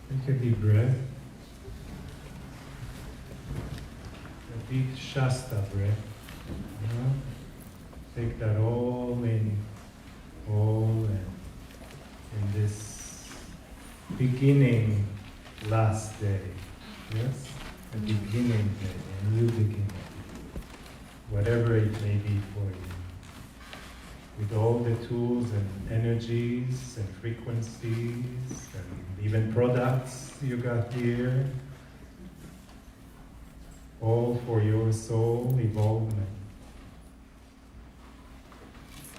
Take a deep breath. A deep Shasta breath. Yeah. Take that all in in this beginning last day. Yes? A beginning day, a new beginning. Whatever it may be for you. With all the tools and energies and frequencies and even products you got here, all for your soul evolvement,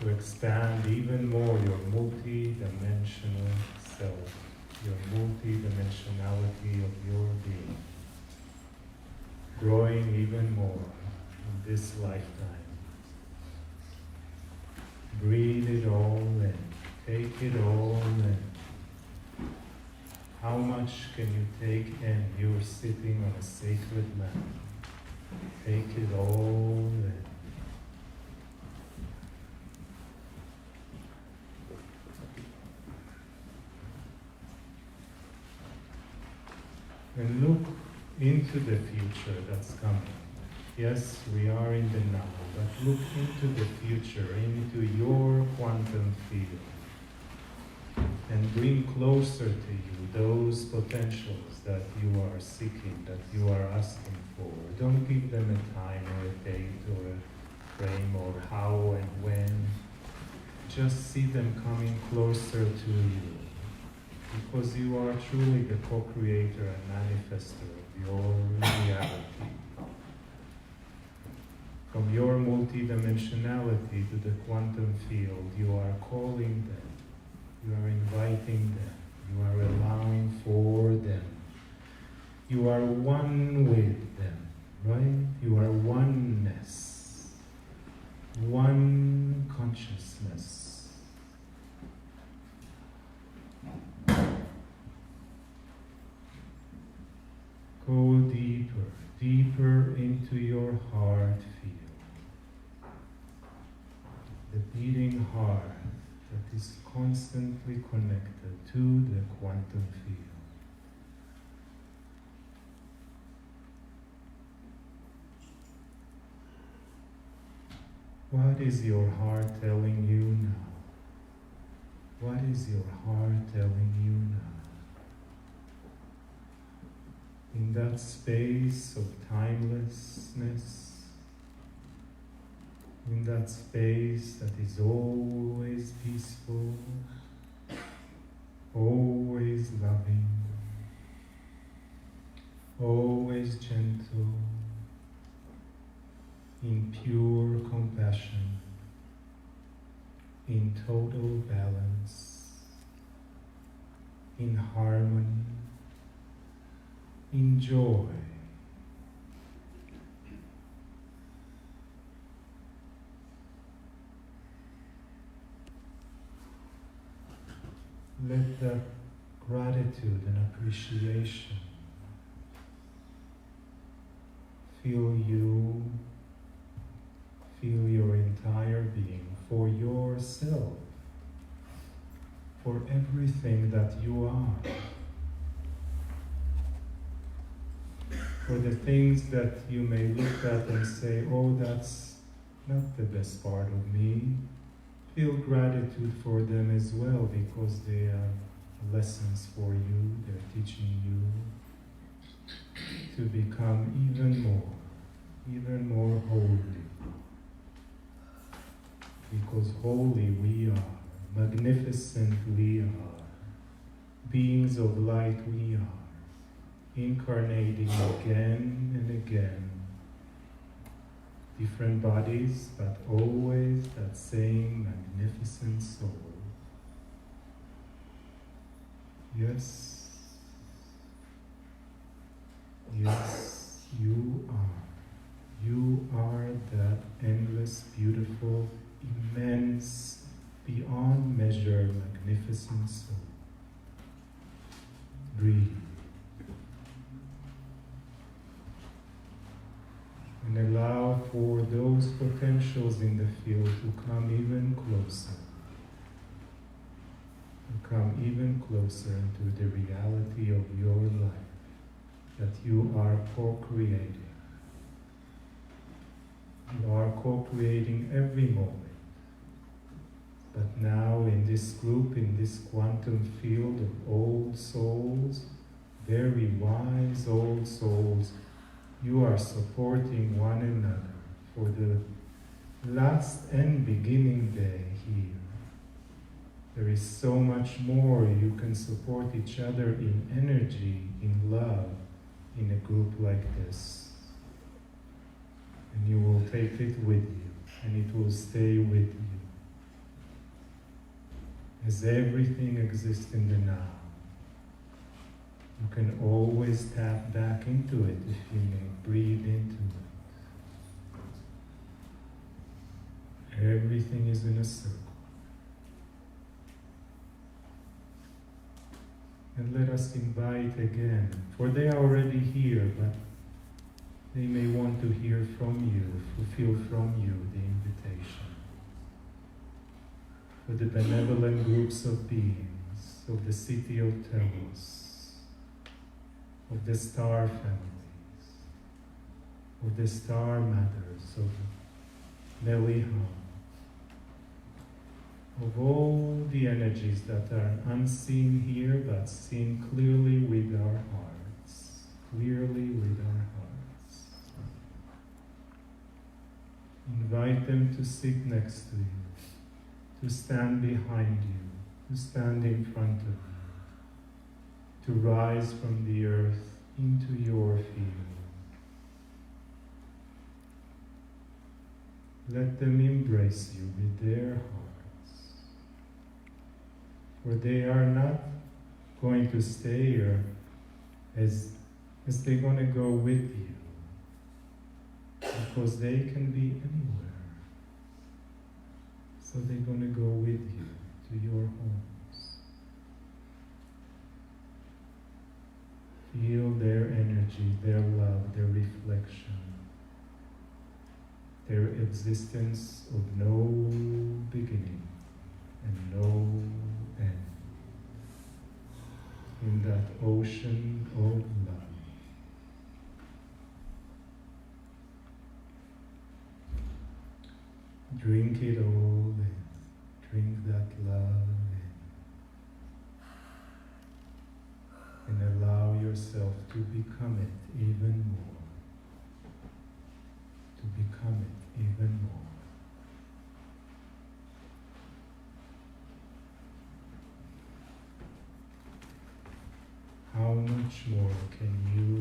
to expand even more your multi-dimensional self, your multi-dimensionality of your being, growing even more in this lifetime. Breathe it all in. Take it all in. How much can you take in? You're sitting on a sacred mat. Take it all in. And look into the future that's coming. Yes, we are in the now, but look into the future, into your quantum field, and bring closer to you those potentials that you are seeking, that you are asking for. Don't give them a time or a date or a frame or how and when. Just see them coming closer to you, because you are truly the co-creator and manifester of your reality. From your multidimensionality to the quantum field, you are calling them, you are inviting them, you are allowing for them. You are one with them, right? You are oneness, one consciousness. Go deeper, deeper into your heart field. The beating heart that is constantly connected to the quantum field. What is your heart telling you now? What is your heart telling you now? In that space of timelessness, in that space that is always peaceful, always loving, always gentle, in pure compassion, in total balance, in harmony, in joy. Let that gratitude and appreciation fill you, fill your entire being, for yourself, for everything that you are, for the things that you may look at and say, oh, that's not the best part of me. Feel gratitude for them as well, because they are lessons for you. They're teaching you to become even more holy. Because holy we are, magnificent we are, beings of light we are, incarnating again and again. Different bodies, but always that same magnificent soul. Yes, yes, you are. You are that endless, beautiful, immense, beyond measure, magnificent soul. Breathe. And allow for those potentials in the field to come even closer. To come even closer into the reality of your life, that you are co-creating. You are co-creating every moment. But now in this group, in this quantum field of old souls, very wise old souls, you are supporting one another for the last and beginning day here. There is so much more you can support each other in energy, in love, in a group like this. And you will take it with you, and it will stay with you. As everything exists in the now, you can always tap back into it if you may breathe into it. Everything is in a circle. And let us invite again, for they are already here, but they may want to hear from you, fulfill from you the invitation. For the benevolent groups of beings, of the city of Telos, of the star families, of the star mothers, of Meliha, of all the energies that are unseen here but seen clearly with our hearts, Invite them to sit next to you, to stand behind you, to stand in front of you, to rise from the earth into your field. Let them embrace you with their hearts, for they are not going to stay here as they're going to go with you, because they can be anywhere. So they're going to go with you to your homes. Feel their energy, their love, their reflection, their existence of no beginning and no end in that ocean of love. Drink it all in. Drink that love in. And allow yourself to become it even more. To become it even more. How much more can you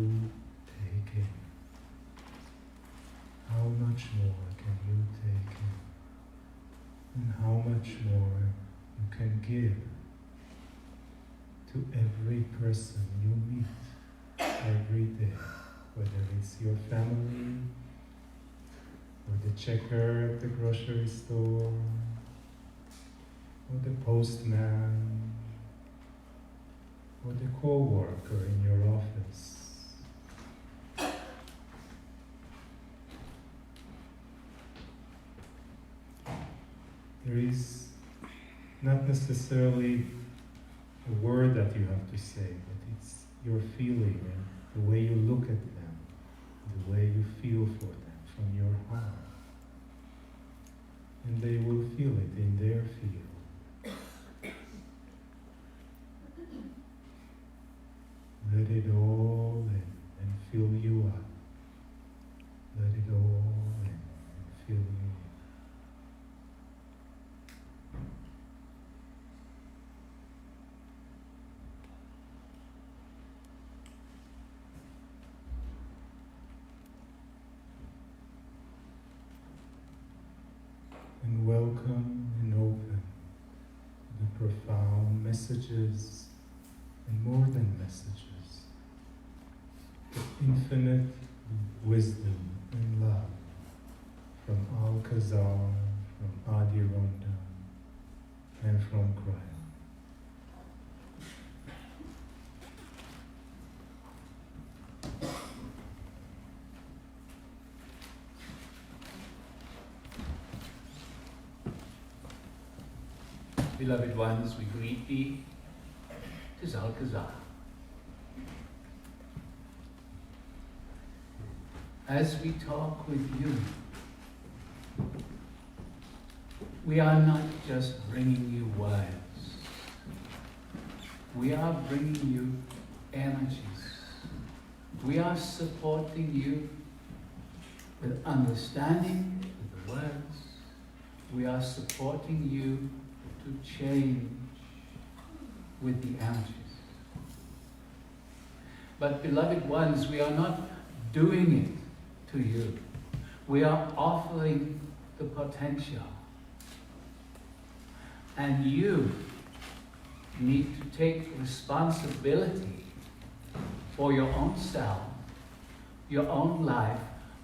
take in? How much more can you take in? And how much more you can give to every person you meet every day, whether it's your family, or the checker at the grocery store, or the postman, or the co-worker in your office. There is not necessarily a word that you have to say, but it's your feeling and the way you look at them, the way you feel for them from your heart. And they will feel it in their field. Let it all in and fill you up. Let it all in and fill you up. And welcome and open the profound messages, and more than messages, the infinite wisdom and love from Alcazar, from Adironda, and from Christ. Beloved ones, we greet thee Kazal Kazal. As we talk with you, we are not just bringing you words. We are bringing you energies. We are supporting you with understanding with the words. We are supporting you to change with the energies. But beloved ones, we are not doing it to you. We are offering the potential. And you need to take responsibility for your own self, your own life,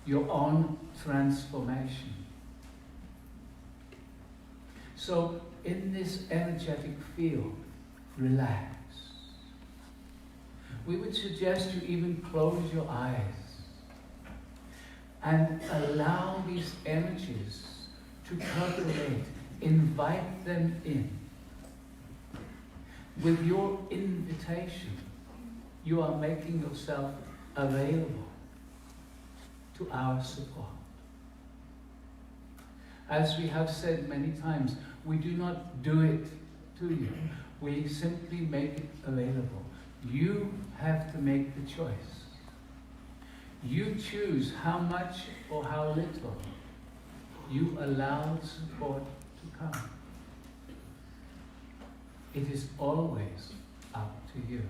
your own transformation. So, in this energetic field, relax. We would suggest you even close your eyes and allow these energies to percolate. Invite them in. With your invitation, you are making yourself available to our support. As we have said many times, we do not do it to you. We simply make it available. You have to make the choice. You choose how much or how little you allow support to come. It is always up to you.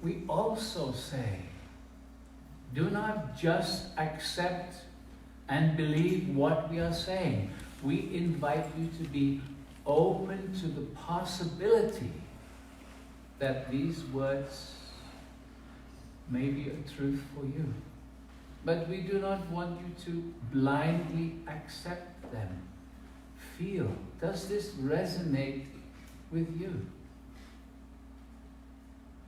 We also say, do not just accept and believe what we are saying. We invite you to be open to the possibility that these words may be a truth for you. But we do not want you to blindly accept them. Feel, does this resonate with you?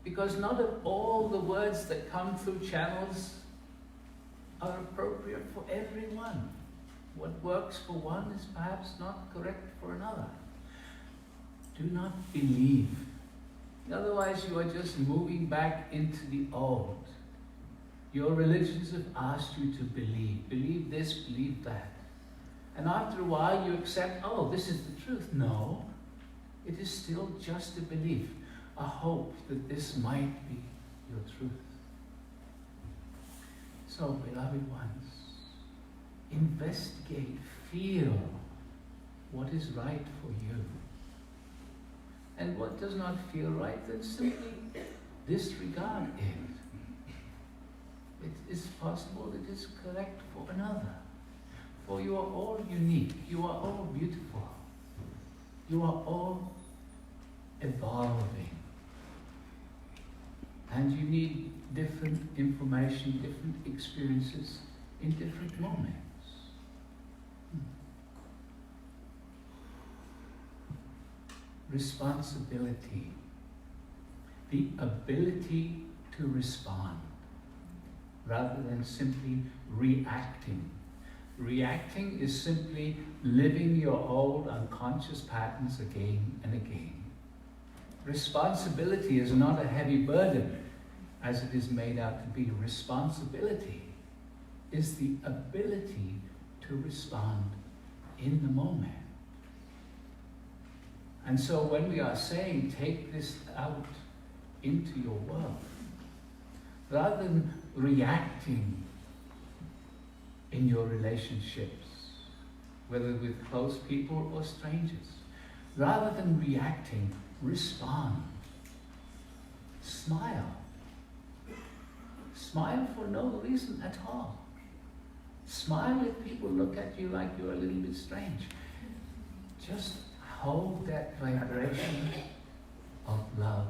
Because not all the words that come through channels are appropriate for everyone. What works for one is perhaps not correct for another. Do not believe. Otherwise you are just moving back into the old. Your religions have asked you to believe. Believe this, believe that. And after a while you accept, oh, this is the truth. No, it is still just a belief, a hope that this might be your truth. So, beloved ones, investigate, feel what is right for you. And what does not feel right, then simply disregard it. It is possible it is correct for another. For you are all unique, you are all beautiful, you are all evolving. And you need different information, different experiences in different moments. Responsibility, the ability to respond rather than simply reacting. Reacting is simply living your old unconscious patterns again and again. Responsibility is not a heavy burden as it is made out to be. Responsibility is the ability to respond in the moment. And so when we are saying take this out into your world, rather than reacting in your relationships, whether with close people or strangers, rather than reacting, respond. Smile. Smile for no reason at all. Smile if people look at you like you're a little bit strange. Just hold that vibration of love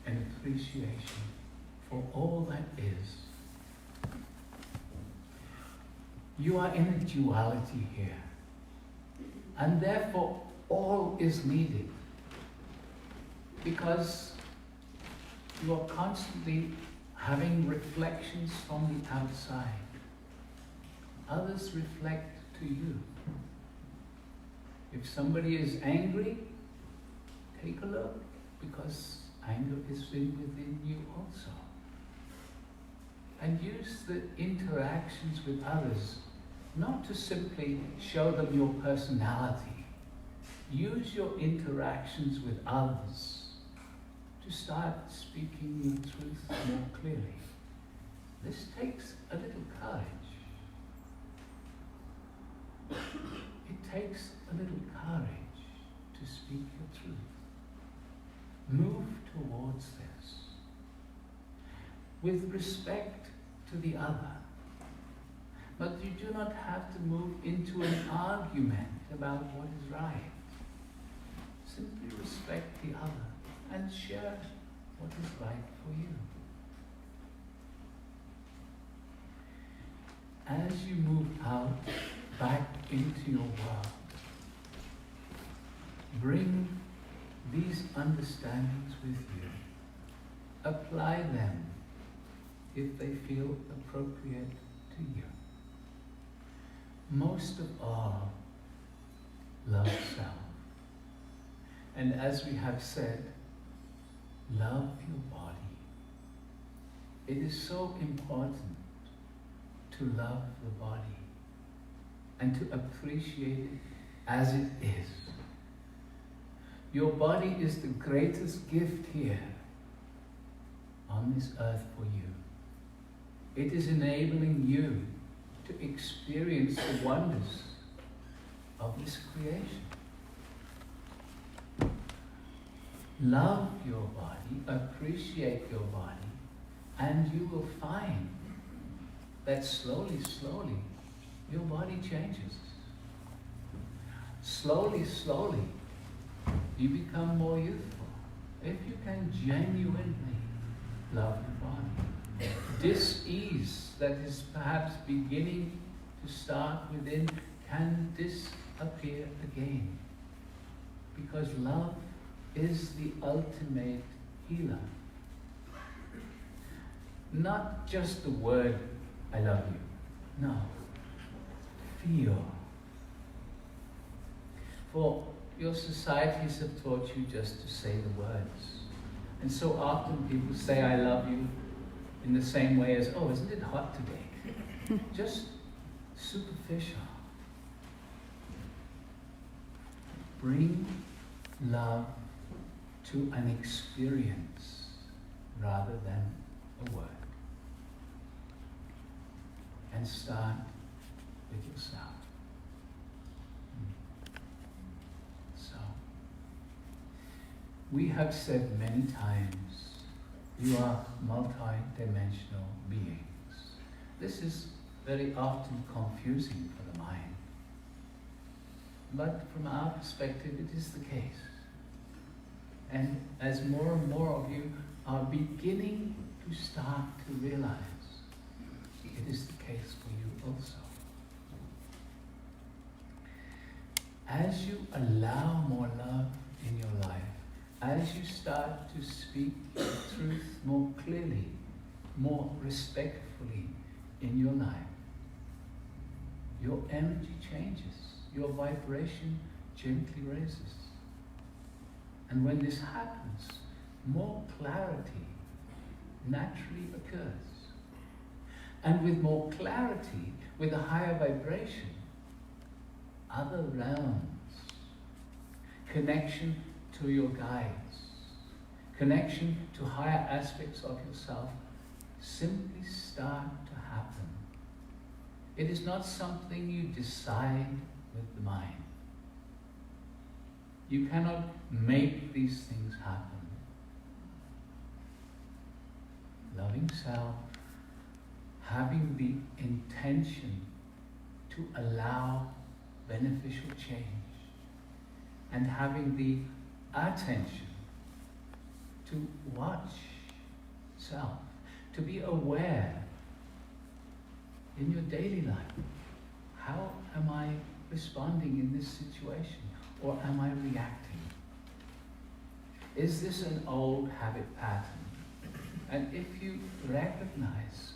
and appreciation for all that is. You are in a duality here, and therefore all is needed, because you are constantly having reflections from the outside. Others reflect to you. If somebody is angry, take a look, because anger is within you also. And use the interactions with others not to simply show them your personality. Use your interactions with others to start speaking your truth more clearly. This takes a little courage. It takes a little courage to speak your truth. Move towards this with respect to the other. But you do not have to move into an argument about what is right. Simply respect the other and share what is right for you. As you move out back into your world, bring these understandings with you. Apply them if they feel appropriate to you. Most of all, love self. And as we have said, love your body. It is so important to love the body and to appreciate it as it is. Your body is the greatest gift here on this earth for you. It is enabling you to experience the wonders of this creation. Love your body, appreciate your body, and you will find that slowly, your body changes. Slowly, you become more youthful. If you can genuinely love your body. Dis-ease that is perhaps beginning to start within can disappear again. Because love is the ultimate healer. Not just the word, I love you. No. Feel. For your societies have taught you just to say the words. And so often people say, I love you, in the same way as, oh, isn't it hot today? Just superficial. Bring love to an experience rather than a word. And start with yourself. So, we have said many times, you are multi-dimensional beings. This is very often confusing for the mind. But from our perspective, it is the case. And as more and more of you are beginning to start to realize, it is the case for you also. As you allow more love in your life, as you start to speak the truth more clearly, more respectfully in your life, your energy changes, your vibration gently raises. And when this happens, more clarity naturally occurs. And with more clarity, with a higher vibration, other realms, connection to your guides, connection to higher aspects of yourself simply start to happen. It is not something you decide with the mind. You cannot make these things happen. Loving self, having the intention to allow beneficial change, and having the attention to watch self, to be aware in your daily life. How am I responding in this situation? Or am I reacting? Is this an old habit pattern? And if you recognize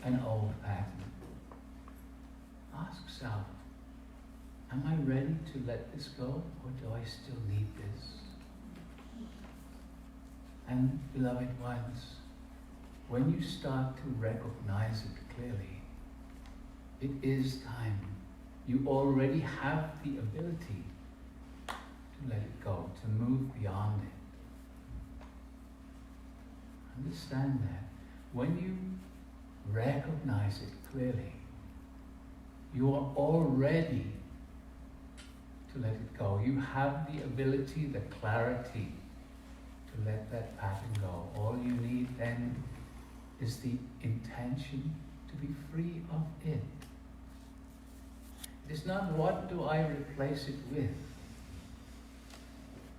an old pattern, ask self, am I ready to let this go, or do I still need this? And beloved ones, when you start to recognize it clearly, it is time. You already have the ability to let it go, to move beyond it. Understand that. When you recognize it clearly, you are all ready to let it go. You have the ability, the clarity to let that pattern go. All you need then is the intention to be free of it. It is not what do I replace it with.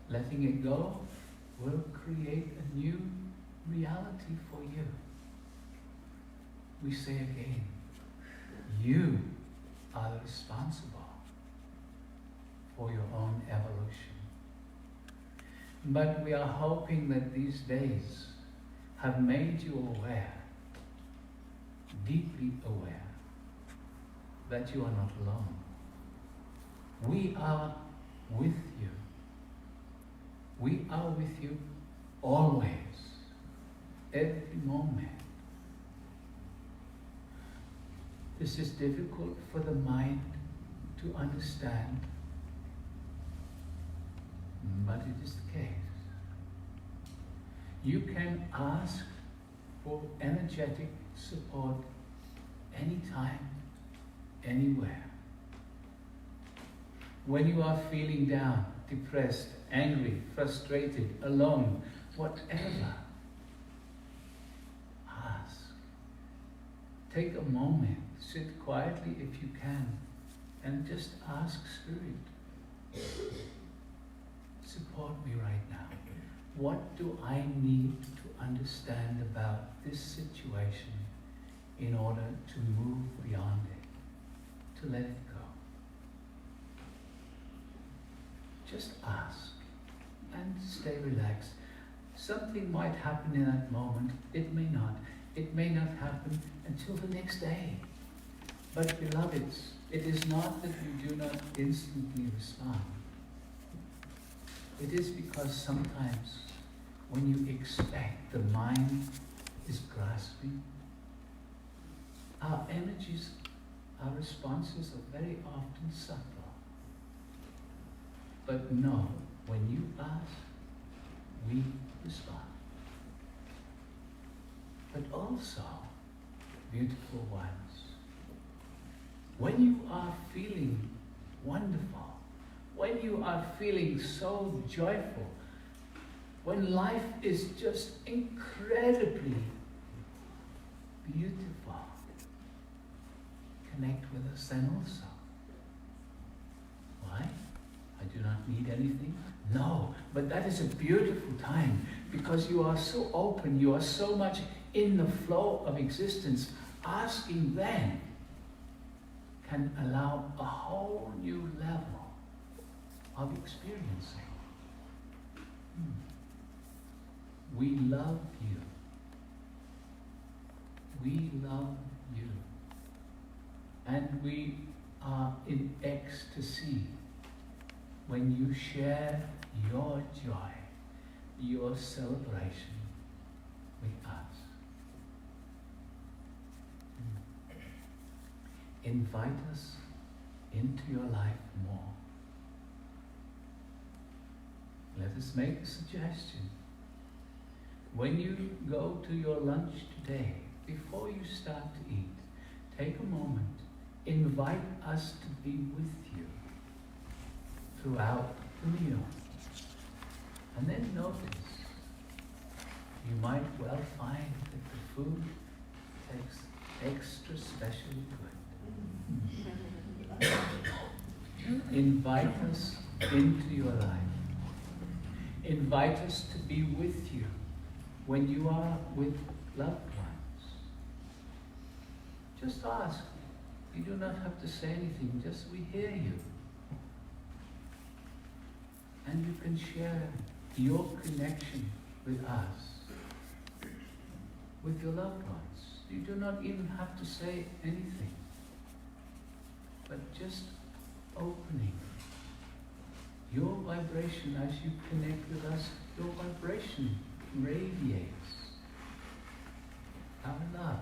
Letting it go will create a new reality for you. We say again, you are responsible for your own evolution. But we are hoping that these days have made you aware, deeply aware, that you are not alone. We are with you. We are with you always, every moment. This is difficult for the mind to understand, but it is the case. You can ask for energetic support anytime, anywhere. When you are feeling down, depressed, angry, frustrated, alone, whatever, ask. Take a moment, sit quietly if you can, and just ask Spirit, support me right now. What do I need to understand about this situation in order to move beyond it, to let it go? Just ask and stay relaxed. Something might happen in that moment, it may not. It may not happen until the next day. But beloveds, it is not that you do not instantly respond. It is because sometimes when you expect, the mind is grasping. Our energies, our responses are very often subtle. But no, when you ask, we respond. But also, beautiful ones, when you are feeling wonderful, when you are feeling so joyful, when life is just incredibly beautiful, connect with us then also. Why? I do not need anything? No, but that is a beautiful time because you are so open, you are so much in the flow of existence. Asking then can allow a whole new level of experiencing. We love you. We love you. And we are in ecstasy when you share your joy, your celebration with us. Invite us into your life more. Let us make a suggestion. When you go to your lunch today, before you start to eat, take a moment, invite us to be with you throughout the meal. And then notice, you might well find that the food tastes extra specially good. Invite us into your life. Invite us to be with you when you are with loved ones. Just ask. You do not have to say anything, just we hear you. And you can share your connection with us, with your loved ones. You do not even have to say anything, but just opening Your vibration, as you connect with us, your vibration radiates our love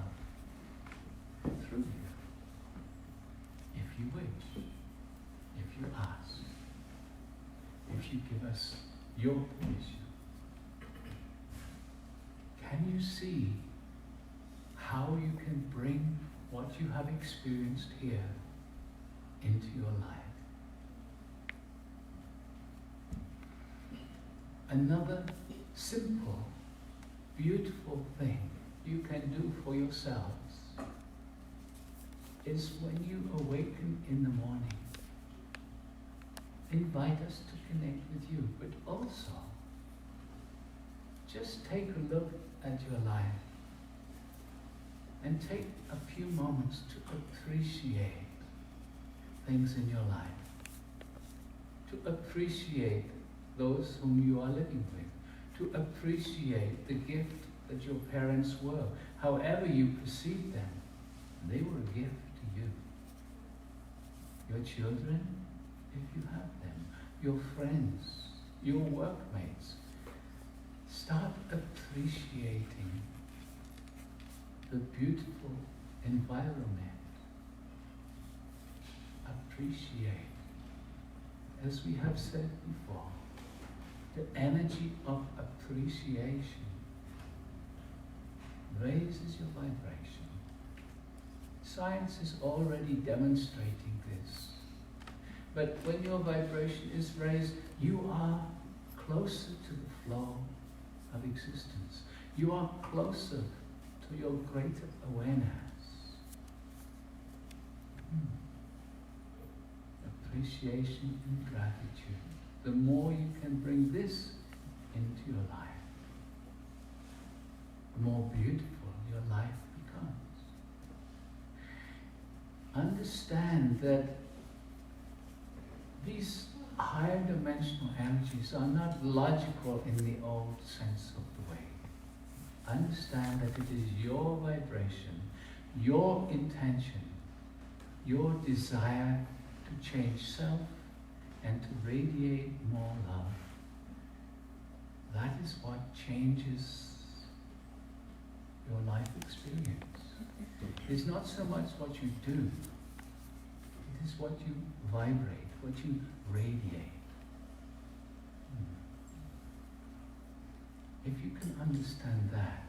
through you. If you wish, if you ask, if you give us your permission. Can you see how you can bring what you have experienced here into your life? Another simple, beautiful thing you can do for yourselves is when you awaken in the morning, invite us to connect with you, but also just take a look at your life and take a few moments to appreciate things in your life, to appreciate those whom you are living with, to appreciate the gift that your parents were, however you perceive them. They were a gift to you. Your children, if you have them, your friends, your workmates. Start appreciating the beautiful environment. Appreciate, as we have said before, the energy of appreciation raises your vibration. Science is already demonstrating this. But when your vibration is raised, you are closer to the flow of existence. You are closer to your greater awareness. Appreciation and gratitude. The more you can bring this into your life, the more beautiful your life becomes. Understand that these higher dimensional energies are not logical in the old sense of the way. Understand that it is your vibration, your intention, your desire to change self and to radiate more love. That is what changes your life experience. It's not so much what you do, it is what you vibrate, what you radiate. If you can understand that,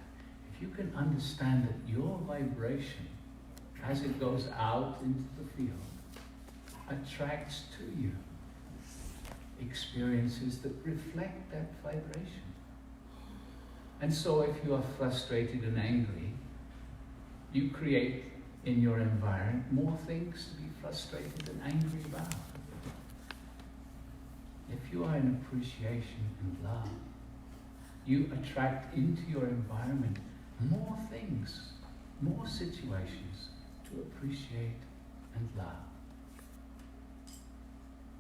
if you can understand that your vibration, as it goes out into the field, attracts to you experiences that reflect that vibration. And so if you are frustrated and angry, you create in your environment more things to be frustrated and angry about. If you are in appreciation and love, you attract into your environment more things, more situations to appreciate and love.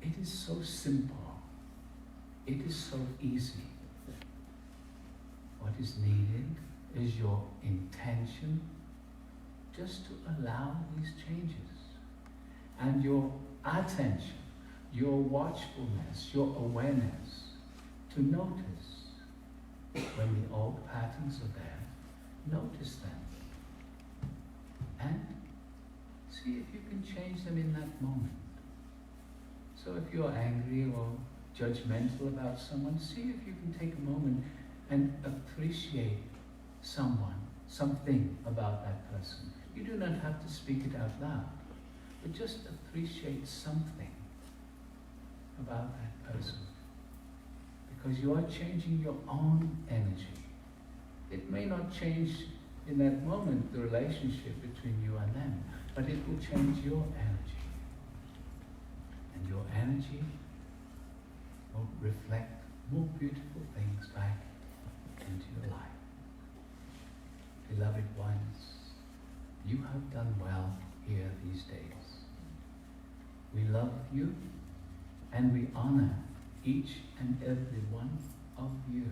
It is so simple. It is so easy. What is needed is your intention just to allow these changes. And your attention, your watchfulness, your awareness to notice when the old patterns are there. Notice them. And see if you can change them in that moment. So if you're angry or judgmental about someone, see if you can take a moment and appreciate someone, something about that person. You do not have to speak it out loud, but just appreciate something about that person. Because you are changing your own energy. It may not change in that moment the relationship between you and them, but it will change your energy. And your energy will reflect more beautiful things back into your life. Beloved ones, you have done well here these days. We love you and we honor each and every one of you.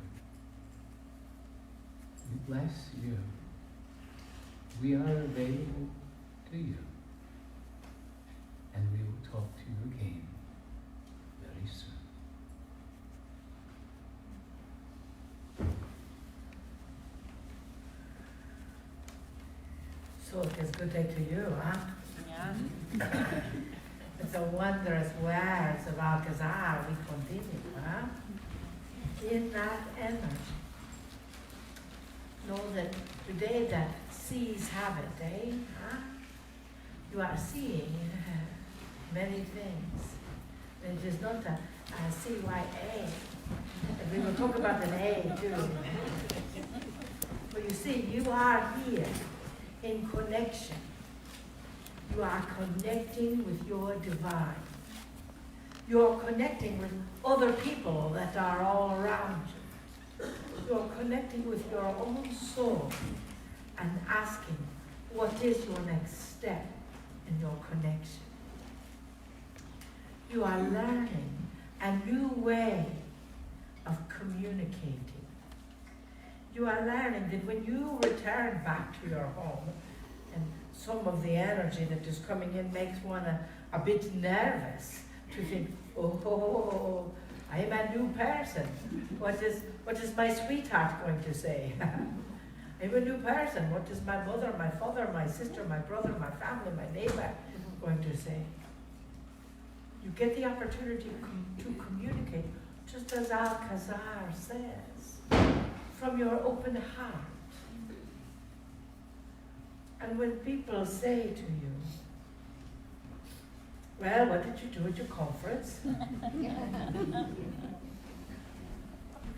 We bless you. We are available to you. And we will talk to you again very soon. So it is good day to you, huh? Yeah. It's a wondrous words of Alcazar we continue, huh? In that energy. Know that today that sees habit, eh? Huh? You are seeing many things. It is not a CYA. And we will talk about an A too. But you see, you are here in connection. You are connecting with your divine. You are connecting with other people that are all around you. You are connecting with your own soul and asking, what is your next step in your connection? You are learning a new way of communicating. You are learning that when you return back to your home, and some of the energy that is coming in makes one a bit nervous to think, oh, I am a new person. What is my sweetheart going to say? I'm a new person. What is my mother, my father, my sister, my brother, my family, my neighbor going to say? You get the opportunity to communicate, just as Alcazar says, from your open heart. And when people say to you, well, what did you do at your conference? You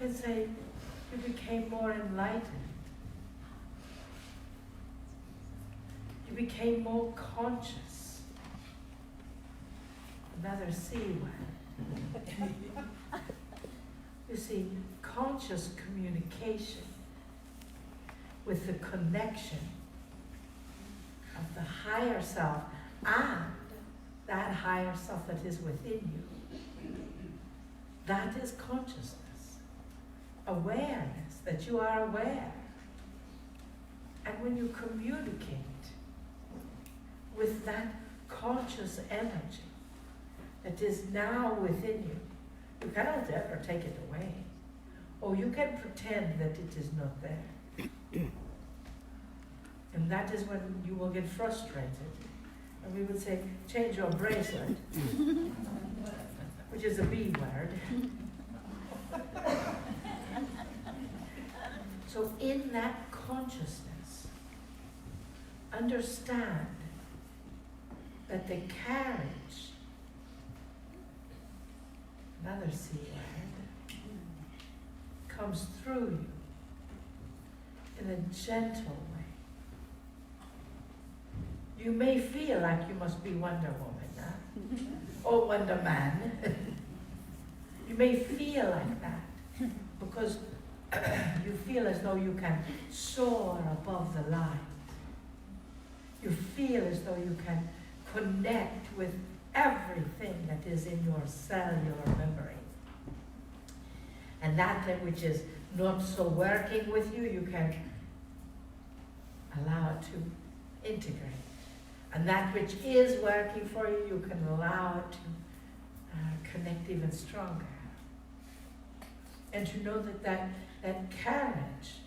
can say, you became more enlightened. You became more conscious. Another C word. You see, conscious communication with the connection of the higher self and that higher self that is within you. That is consciousness. Awareness, that you are aware. And when you communicate with that conscious energy that is now within you, you cannot ever take it away. Or you can pretend that it is not there. And that is when you will get frustrated. And we would say, change your bracelet, which is a B word. So in that consciousness, understand that the carriage, another C word, comes through you in a gentle way. You may feel like you must be Wonder Woman, huh? Or Wonder Man. You may feel like that because you feel as though you can soar above the light. You feel as though you can connect with everything that is in your cellular memory. And that which is not so working with you, you can allow it to integrate. And that which is working for you, you can allow it to connect even stronger. And to know that courage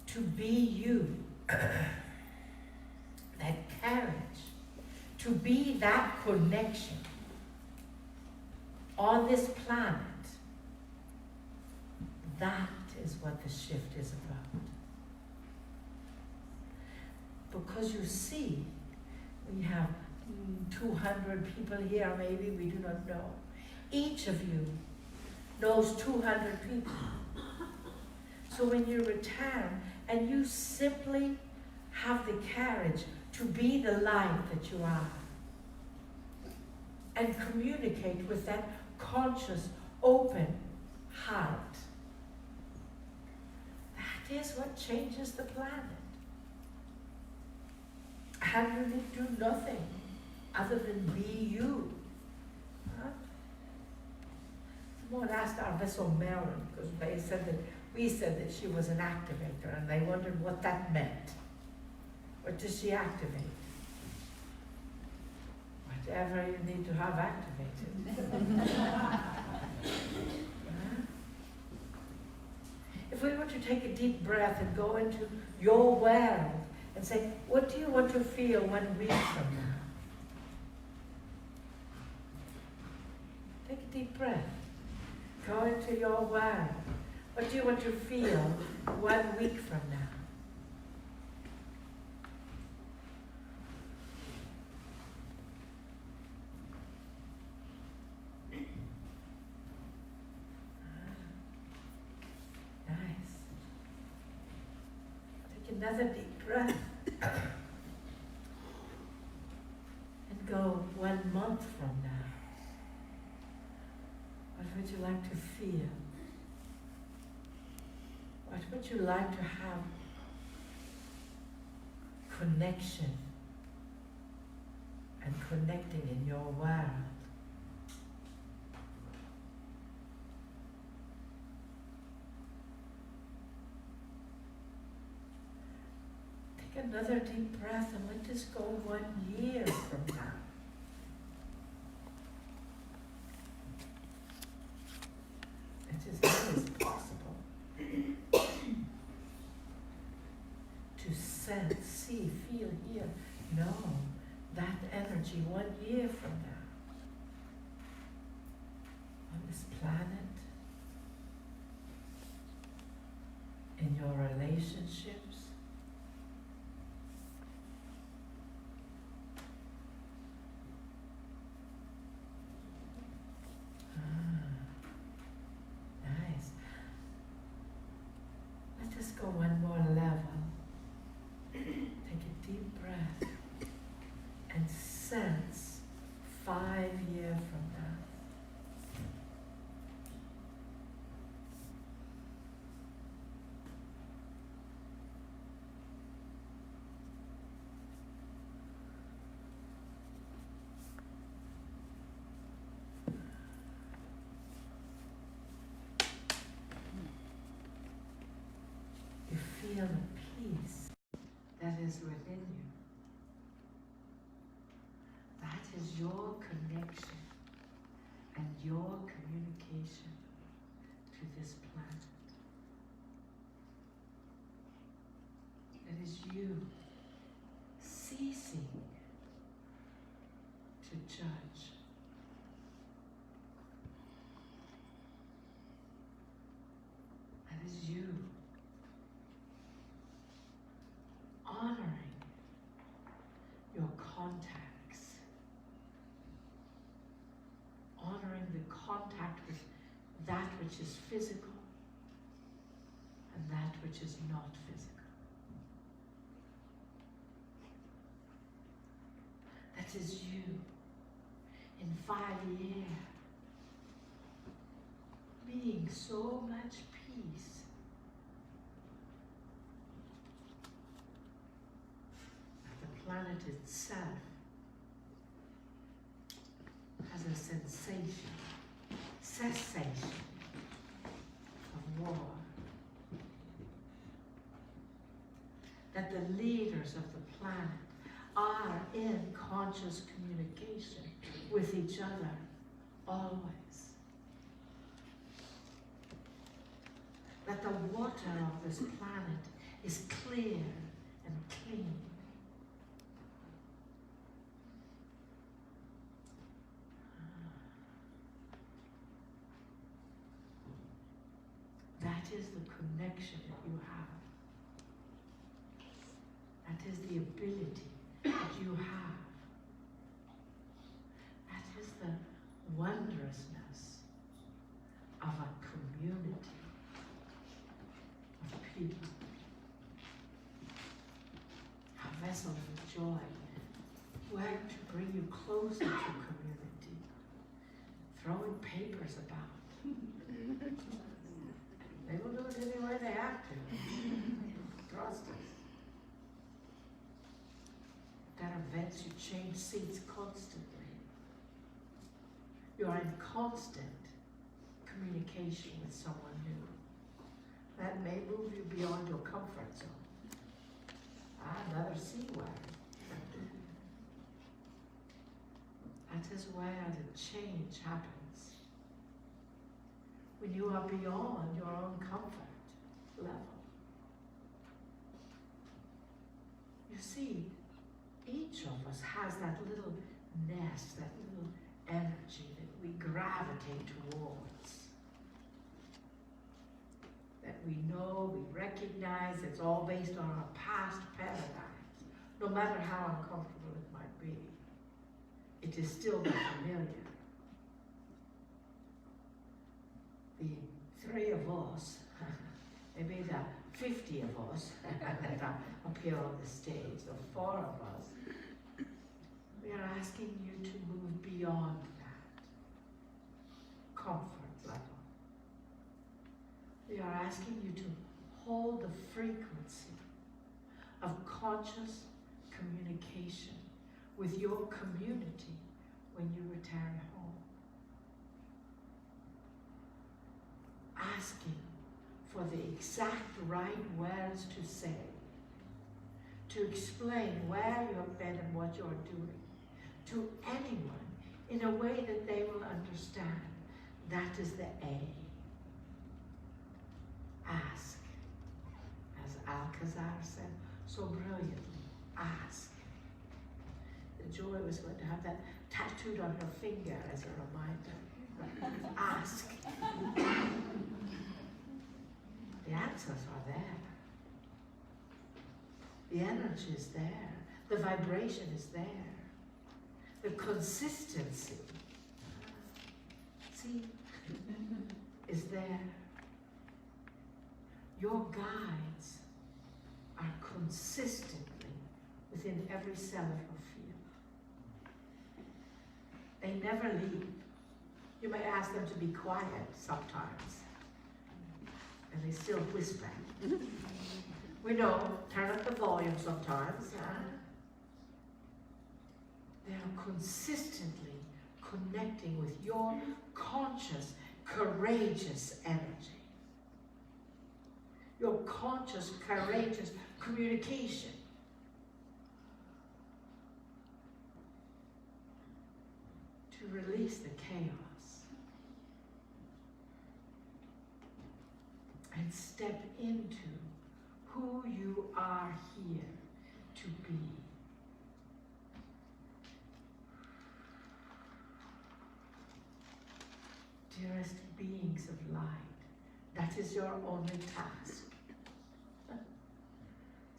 to be you, that courage to be that connection on this planet, that is what the shift is about. Because you see, we have 200 people here, maybe, we do not know. Each of you knows 200 people. So when you return and you simply have the courage to be the light that you are and communicate with that conscious, open heart, that is what changes the planet. And you need to do nothing other than be you. Huh? Someone asked our vessel Marilyn, because we said that she was an activator, and they wondered what that meant. What does she activate? Whatever you need to have activated. Huh? If we were to take a deep breath and go into your world and say, what do you want to feel 1 week from now? Take a deep breath. Go into your world. What do you want to feel 1 week from now? Nice. Take another deep breath. And go 1 month from now. What would you like to feel? What would you like to have connection and connecting in your world? Take another deep breath and let this go 1 year from now. That is possible. To sense, see, feel, hear, know that energy 1 year from now. On this planet, in your relationships, nice. Let us go 1 more level. Take a deep breath and sense 5 years from now. You feel the peace that is within you. That is your connection and your communication to this planet. It is you ceasing to judge. That is you honoring your contacts, honoring the contact with that which is physical and that which is not physical. That is you in 5 years being so much peace that the planet itself has a sensation, cessation of war. That the leaders of the planet are in conscious communication with each other always. That the water of this planet is clear and clean. That is the connection that you have. That is the ability that you have. That is the wondrousness of a community of people. A vessel of joy, work to bring you closer to community, throwing papers about. They will do it any way they have to. Trust us. At events, you change seats constantly. You're in constant communication with someone new. That may move you beyond your comfort zone. Another C word. That is where the change happens. When you are beyond your own comfort level. You see, each of us has that little nest, that little energy that we gravitate towards. That we know, we recognize, it's all based on our past paradigms. No matter how uncomfortable it might be, it is still the familiar. The three of us, maybe the 50 of us that are up here on the stage, the four of us, we are asking you to move beyond that comfort level. We are asking you to hold the frequency of conscious communication with your community when you return home. Asking for the exact right words to say, to explain where you have been and what you're doing to anyone in a way that they will understand. That is the A. Ask. As Alcazar said so brilliantly, ask. The Joy was going to have that tattooed on her finger as a reminder. Ask. The answers are there. The energy is there. The vibration is there. The consistency, see, is there. Your guides are consistently within every cell of your field. They never leave. You may ask them to be quiet sometimes, and they still whisper. We know, turn up the volume sometimes. They are consistently connecting with your conscious, courageous energy. Your conscious, courageous communication. To release the chaos. And step into who you are here to be. Dearest beings of light, that is your only task.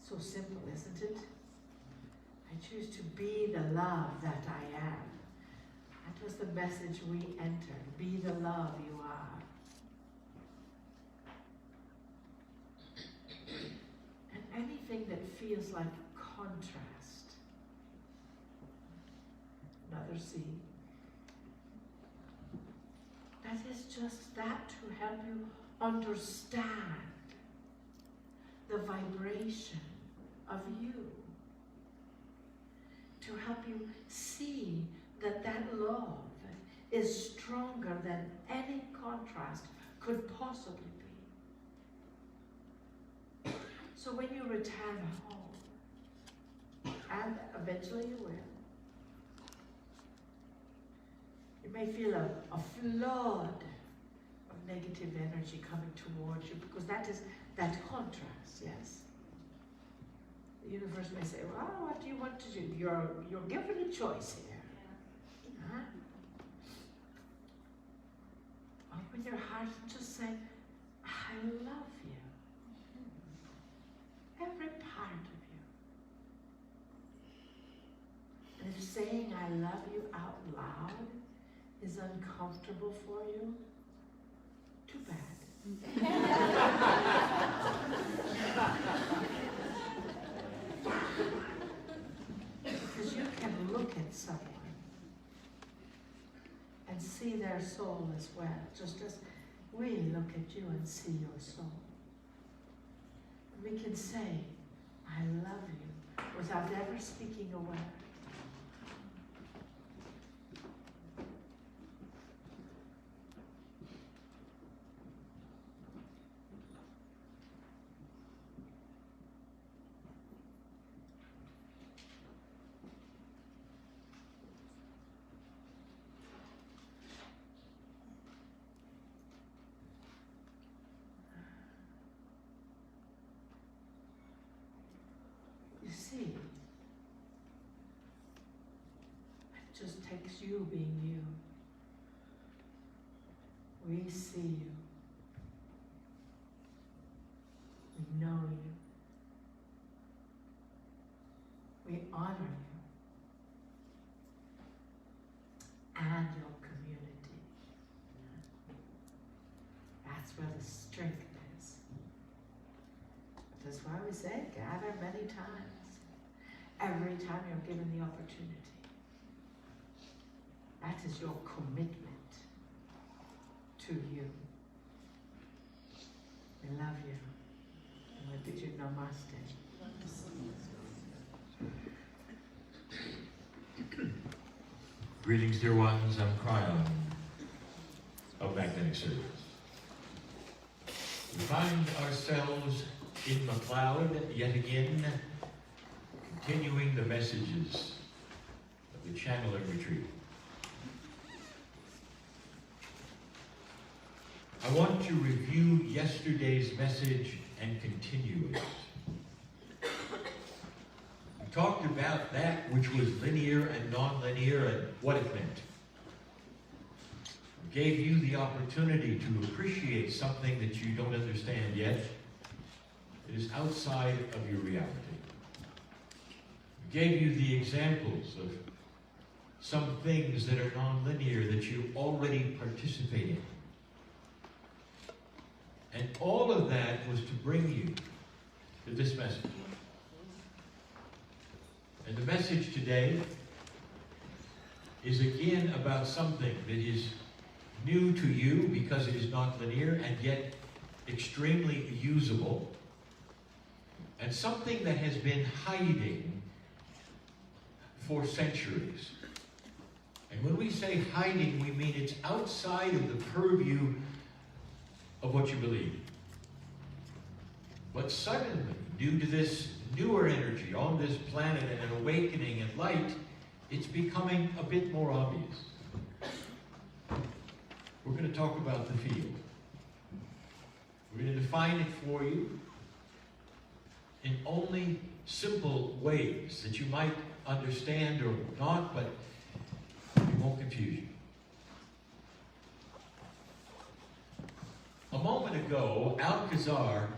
So simple, isn't it? I choose to be the love that I am. That was the message we entered. Be the love you are. And anything that feels like contrast. Another C. That is just that to help you understand the vibration of you. To help you see that that love is stronger than any contrast could possibly be. So when you return home, and eventually you will, you may feel a flood of negative energy coming towards you because that is that contrast, yes? The universe may say, well, what do you want to do? You're given a choice here. Huh? Open your heart and just say, I love you. Every part of you. And if saying I love you out loud is uncomfortable for you, too bad. Because you can look at someone and see their soul as well, just as we look at you and see your soul. And we can say, I love you, without ever speaking a word. You see, It's you being you. We see you. We know you. We honor you and your community. That's where the strength is. That's why we say gather many times. Every time you're given the opportunity. That is your commitment to you. We love you. And we bid you namaste. Greetings, dear ones. I'm Cryon of Magnetic Service. We find ourselves in McLeod yet again, continuing the messages of the channeling retreat. I want to review yesterday's message and continue it. We talked about that which was linear and non-linear and what it meant. We gave you the opportunity to appreciate something that you don't understand yet. It is outside of your reality. We gave you the examples of some things that are non-linear that you already participate in. And all of that was to bring you to this message. And the message today is again about something that is new to you because it is not linear and yet extremely usable. And something that has been hiding for centuries. And when we say hiding, we mean it's outside of the purview of what you believe. But suddenly, due to this newer energy on this planet and an awakening and light, it's becoming a bit more obvious. We're going to talk about the field. We're going to define it for you in only simple ways that you might understand or not, but it won't confuse you. A moment ago, Alcazar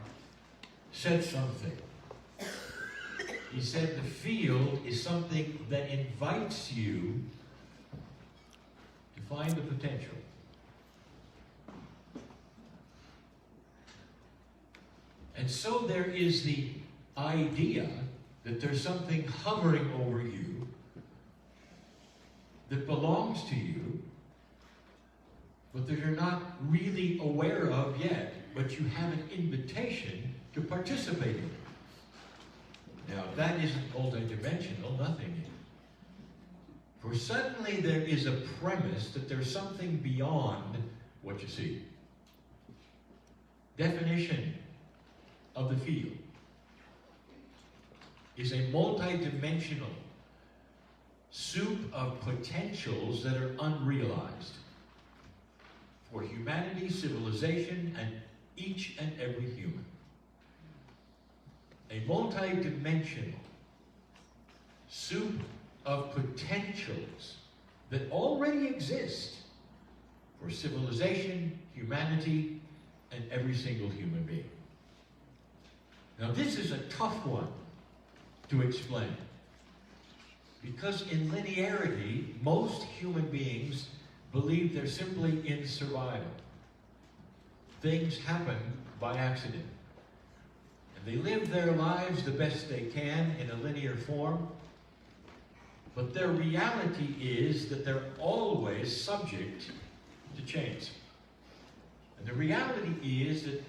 said something. He said the field is something that invites you to find the potential. And so there is the idea that there's something hovering over you that belongs to you, but that you're not really aware of yet, but you have an invitation to participate in. Now, that isn't multidimensional, nothing is. For suddenly there is a premise that there's something beyond what you see. Definition of the field is a multidimensional soup of potentials that are unrealized for humanity, civilization, and each and every human. A multidimensional soup of potentials that already exist for civilization, humanity, and every single human being. Now, this is a tough one to explain, because in linearity, most human beings believe they're simply in survival. Things happen by accident. And they live their lives the best they can in a linear form, but their reality is that they're always subject to change. And the reality is that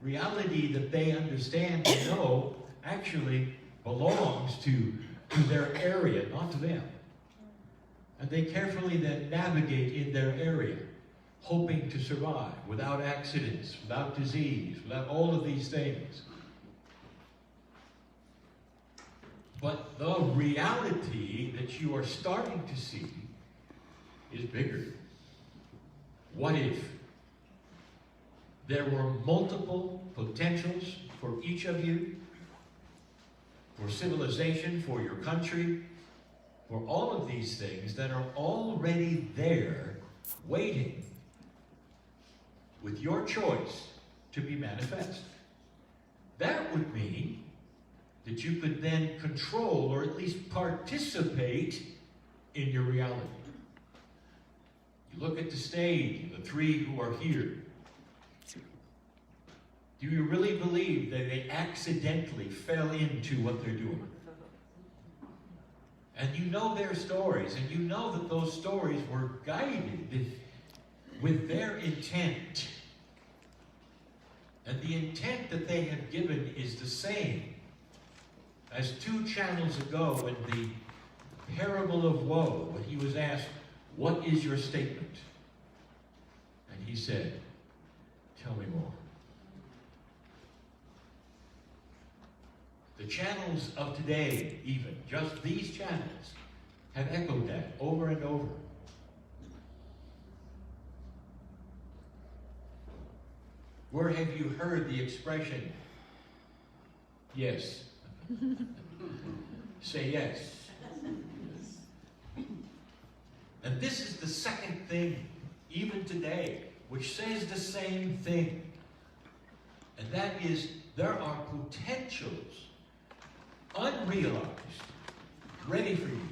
reality that they understand and know actually belongs to their area, not to them. And they carefully then navigate in their area, hoping to survive without accidents, without disease, without all of these things. But the reality that you are starting to see is bigger. What if there were multiple potentials for each of you, for civilization, for your country, for all of these things that are already there, waiting, with your choice to be manifest. That would mean that you could then control or at least participate in your reality. You look at the stage, the three who are here. Do you really believe that they accidentally fell into what they're doing? And you know their stories, and you know that those stories were guided with their intent. And the intent that they have given is the same as 2 channels ago in the parable of woe, when he was asked, "What is your statement?" And he said, "Tell me more." The channels of today, even, just these channels, have echoed that over and over. Where have you heard the expression, yes? Say yes. And this is the second thing, even today, which says the same thing. And that is, there are potentials, unrealized, ready for you.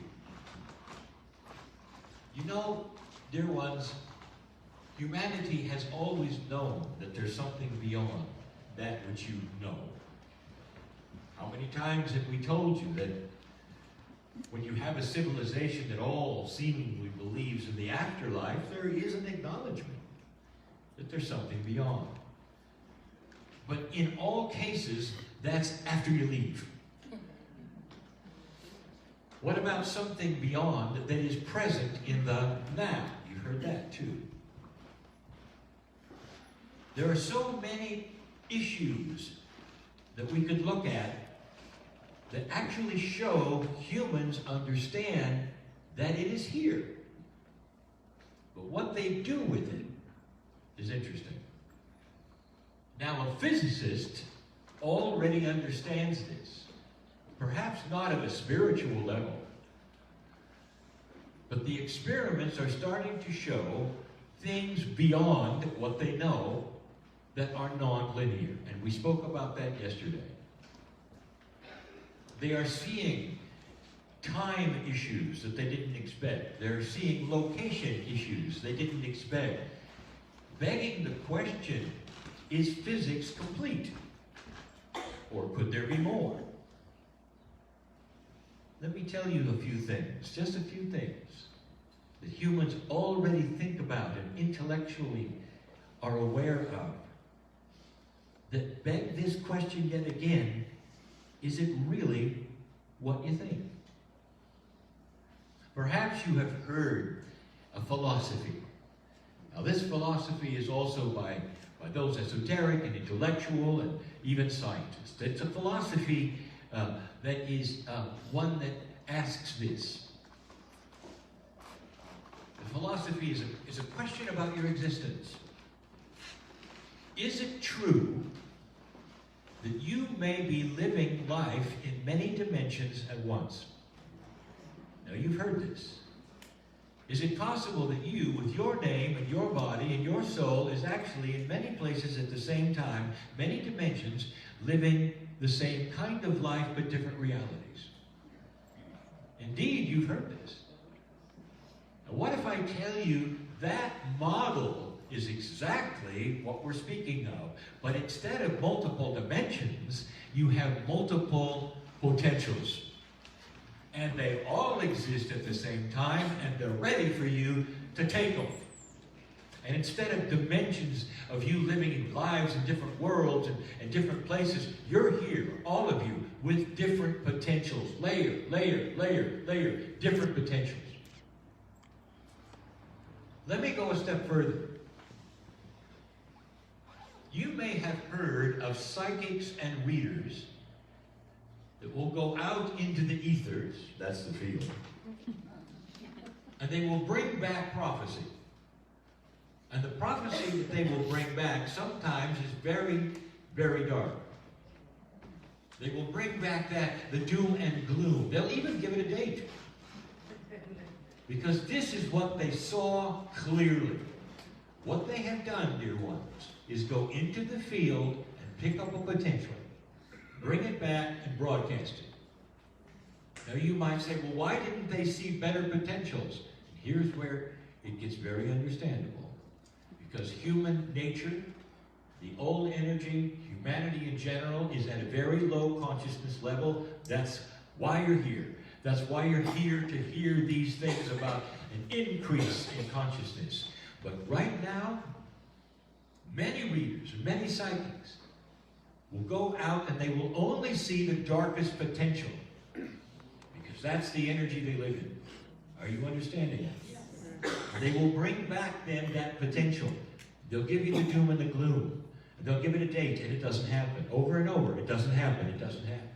You know, dear ones, humanity has always known that there's something beyond that which you know. How many times have we told you that when you have a civilization that all seemingly believes in the afterlife, there is an acknowledgement that there's something beyond. But in all cases, that's after you leave. What about something beyond that is present in the now? You've heard that too. There are so many issues that we could look at that actually show humans understand that it is here. But what they do with it is interesting. Now, a physicist already understands this, perhaps not at a spiritual level, but the experiments are starting to show things beyond what they know that are non-linear, and we spoke about that yesterday. They are seeing time issues that they didn't expect. They're seeing location issues they didn't expect. Begging the question, is physics complete? Or could there be more? Let me tell you a few things, just a few things, that humans already think about and intellectually are aware of, that beg this question yet again, is it really what you think? Perhaps you have heard a philosophy. Now this philosophy is also by those esoteric and intellectual and even scientists. It's a philosophy that is one that asks this. The philosophy is a question about your existence. Is it true that you may be living life in many dimensions at once? Now you've heard this. Is it possible that you, with your name and your body and your soul, is actually in many places at the same time, many dimensions, living the same kind of life but different realities? Indeed, you've heard this. Now what if I tell you that model is exactly what we're speaking of, but instead of multiple dimensions, you have multiple potentials. And they all exist at the same time, and they're ready for you to take them. And instead of dimensions of you living in lives in different worlds and different places, you're here, all of you, with different potentials. Layer, layer, layer, layer, different potentials. Let me go a step further. You may have heard of psychics and readers that will go out into the ethers, that's the field, and they will bring back prophecy. And the prophecy that they will bring back sometimes is very, very dark. They will bring back the doom and gloom. They'll even give it a date. Because this is what they saw clearly. What they have done, dear ones, is go into the field and pick up a potential, bring it back and broadcast it. Now you might say, well, why didn't they see better potentials? Here's where it gets very understandable. Because human nature, the old energy, humanity in general, is at a very low consciousness level. That's why you're here. That's why you're here, to hear these things about an increase in consciousness. But right now, many readers, many psychics, will go out and they will only see the darkest potential. Because that's the energy they live in. Are you understanding that? They will bring back then that potential. They'll give you the doom and the gloom. They'll give it a date and it doesn't happen. Over and over, it doesn't happen, it doesn't happen.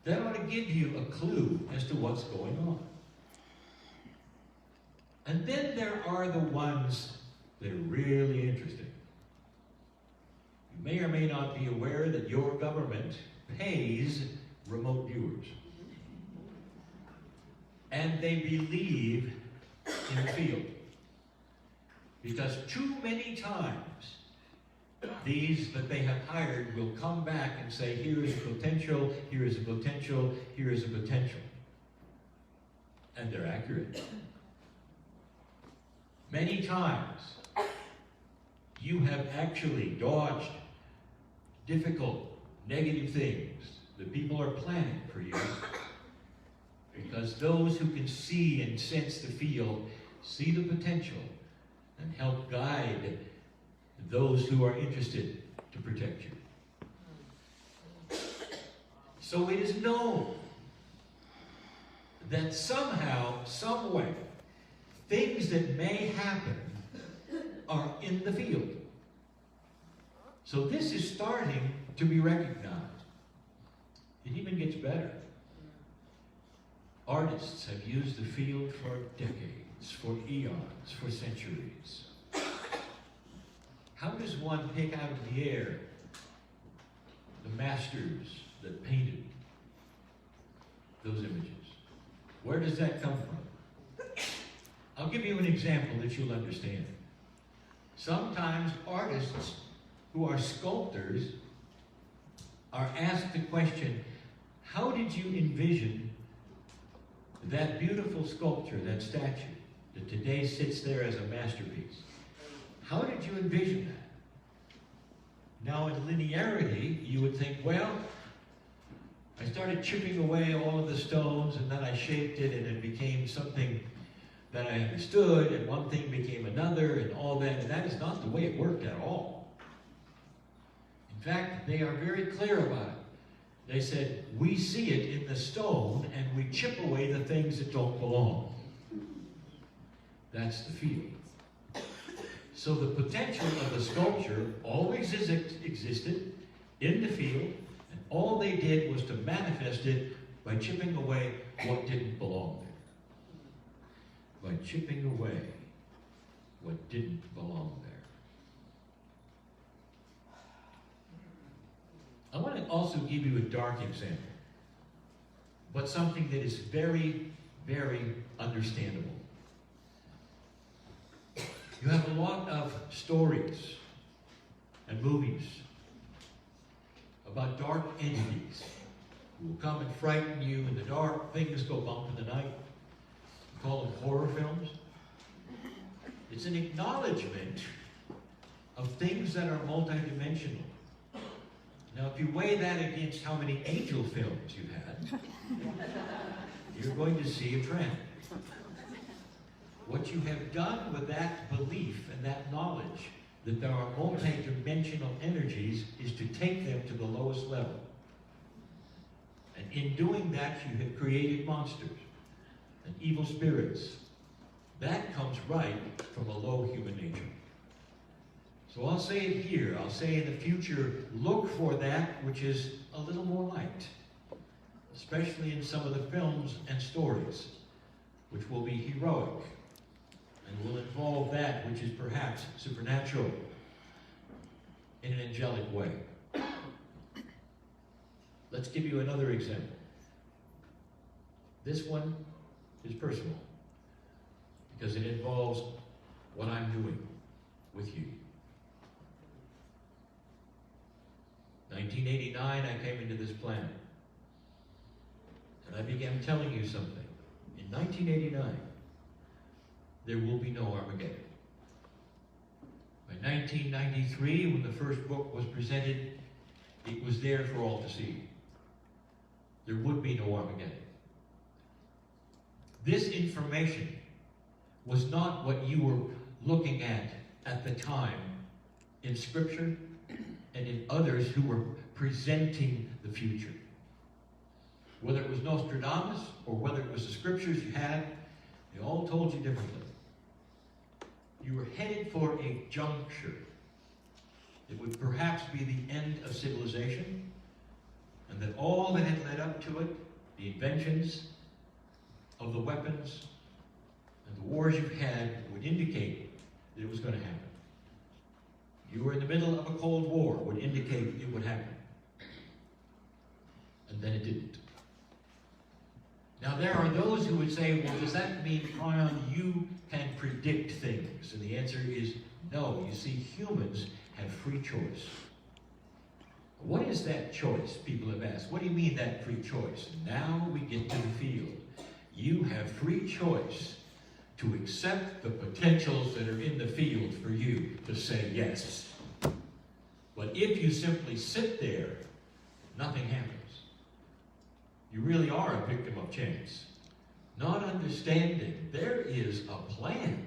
That ought to give you a clue as to what's going on. And then there are the ones that are really interesting. You may or may not be aware that your government pays remote viewers. And they believe in the field. Because too many times, these that they have hired will come back and say, here is a potential, here is a potential, here is a potential. And they're accurate. Many times, you have actually dodged difficult, negative things that people are planning for you. Because those who can see and sense the field see the potential and help guide those who are interested to protect you. So it is known that somehow, some way, things that may happen are in the field. So this is starting to be recognized. It even gets better. Artists have used the field for decades, for eons, for centuries. How does one pick out of the air the masters that painted those images? Where does that come from? I'll give you an example that you'll understand. Sometimes artists who are sculptors are asked the question, how did you envision that beautiful sculpture, that statue, that today sits there as a masterpiece? How did you envision that? Now in linearity, you would think, well, I started chipping away all of the stones and then I shaped it and it became something that I understood and one thing became another and all that, and that is not the way it worked at all. In fact, they are very clear about it. They said, we see it in the stone and we chip away the things that don't belong. That's the field. So the potential of the sculpture always existed in the field, and all they did was to manifest it by chipping away what didn't belong there. By chipping away what didn't belong there. I want to also give you a dark example, but something that is very, very understandable. You have a lot of stories and movies about dark entities who will come and frighten you in the dark. Things go bump in the night. We call them horror films. It's an acknowledgement of things that are multidimensional. Now, if you weigh that against how many angel films you've had, you're going to see a trend. What you have done with that belief and that knowledge that there are multi-dimensional energies is to take them to the lowest level. And in doing that, you have created monsters and evil spirits. That comes right from a low human nature. So I'll say it here, I'll say in the future, look for that which is a little more light, especially in some of the films and stories, which will be heroic and will involve that which is perhaps supernatural in an angelic way. Let's give you another example. This one is personal. because it involves what I'm doing with you. 1989, I came into this planet. And I began telling you something. In 1989, there will be no Armageddon. By 1993, when the first book was presented, it was there for all to see. There would be no Armageddon. This information was not what you were looking at the time in Scripture and in others who were presenting the future. Whether it was Nostradamus or whether it was the Scriptures you had, they all told you differently. You were headed for a juncture. It would perhaps be the end of civilization, and that all that had led up to it, the inventions of the weapons and the wars you've had, would indicate that it was going to happen. You were in the middle of a Cold War, would indicate it would happen. And then it didn't. Now there are those who would say, well, does that mean, Tryon, you can predict things? And the answer is no. You see, humans have free choice. What is that choice, people have asked? What do you mean that free choice? Now we get to the field. You have free choice to accept the potentials that are in the field for you to say yes. But if you simply sit there, nothing happens. You really are a victim of chance. Not understanding there is a plan.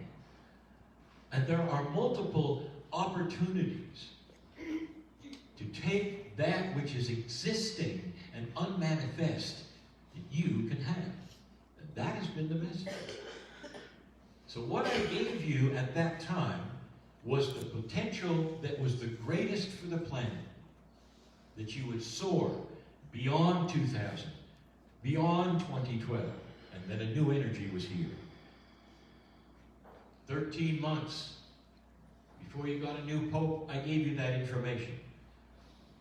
And there are multiple opportunities to take that which is existing and unmanifest that you can have. And that has been the message. So what I gave you at that time was the potential that was the greatest for the planet. That you would soar beyond 2000, beyond 2012, and then a new energy was here. 13 months before you got a new pope, I gave you that information.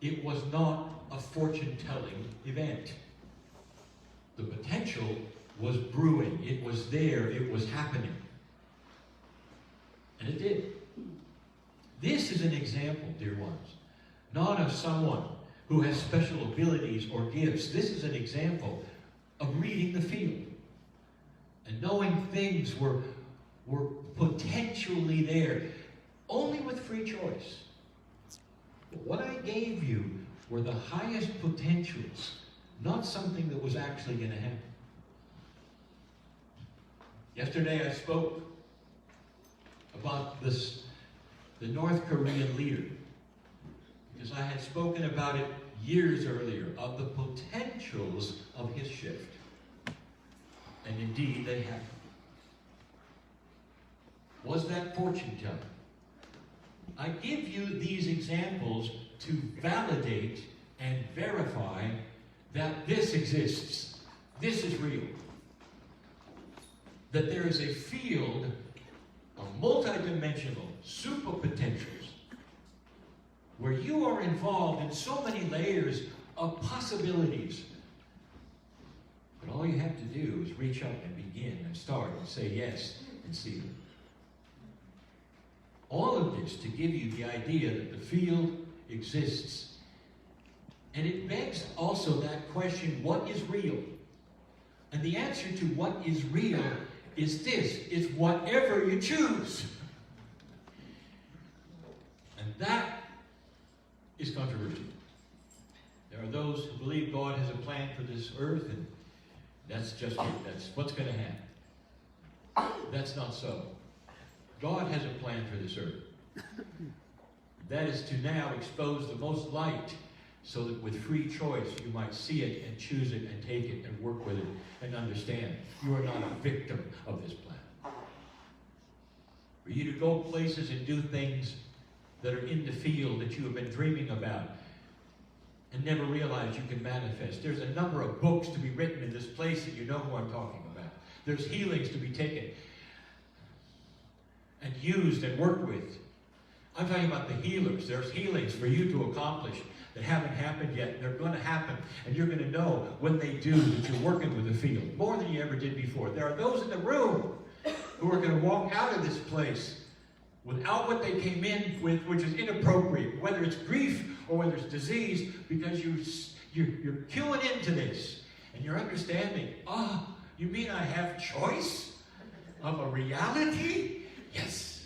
It was not a fortune-telling event. The potential was brewing. It was there. It was happening. And it did. This is an example, dear ones, not of someone who has special abilities or gifts. This is an example of reading the field and knowing things were potentially there, only with free choice. But what I gave you were the highest potentials, not something that was actually going to happen. Yesterday I spoke about the North Korean leader, because I had spoken about it years earlier, of the potentials of his shift. And indeed, they happened. Was that fortune telling? I give you these examples to validate and verify that this exists. This is real. That there is a field of multidimensional super potentials where you are involved in so many layers of possibilities. But all you have to do is reach up and begin and start and say yes and see them. All of this to give you the idea that the field exists. And it begs also that question, what is real? And the answer to what is real is this: it's whatever you choose. And that is controversial. There are those who believe God has a plan for this earth, and that's just it. That's what's going to happen. That's not so. God has a plan for this earth. That is to now expose the most light so that with free choice you might see it and choose it and take it and work with it and understand. You are not a victim of this plan. For you to go places and do things that are in the field that you have been dreaming about and never realized you can manifest. There's a number of books to be written in this place that you know who I'm talking about. There's healings to be taken and used and worked with. I'm talking about the healers. There's healings for you to accomplish that haven't happened yet. They're going to happen, and you're going to know when they do that you're working with the field more than you ever did before. There are those in the room who are going to walk out of this place without what they came in with, which is inappropriate, whether it's grief or whether it's disease, because you're queuing into this and you're understanding, you mean I have choice of a reality? Yes.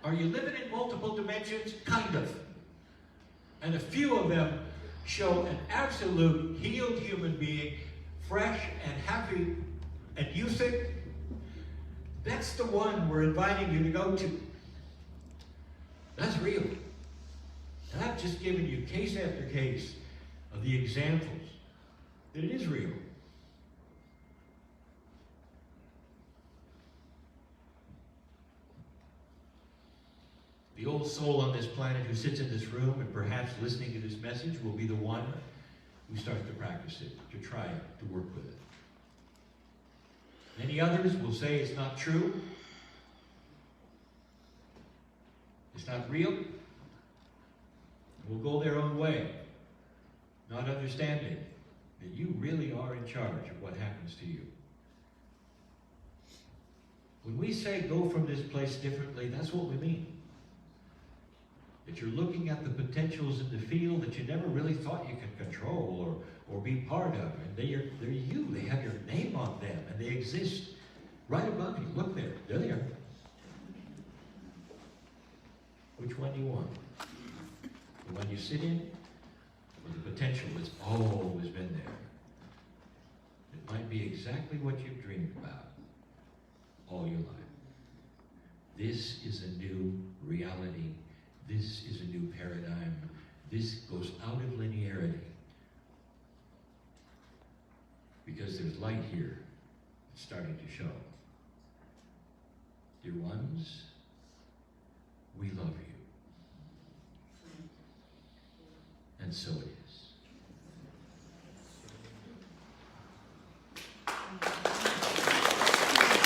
Are you living in multiple dimensions? Kind of. And a few of them show an absolute healed human being, fresh and happy and youthful. That's the one we're inviting you to go to. That's real. And I've just given you case after case of the examples that it is real. The old soul on this planet who sits in this room and perhaps listening to this message will be the one who starts to practice it, to try it, to work with it. Many others will say it's not true, it's not real, will go their own way, not understanding that you really are in charge of what happens to you. When we say go from this place differently, that's what we mean. That you're looking at the potentials in the field that you never really thought you could control or be part of. And they're you. They have your name on them, and they exist right above you. Look there. There they are. Which one do you want? The one you sit in, or the potential that's always been there? It might be exactly what you've dreamed about all your life. This is a new reality. This is a new paradigm. This goes out of linearity. Because there's light here. It's starting to show. Dear ones, we love you. And so it is.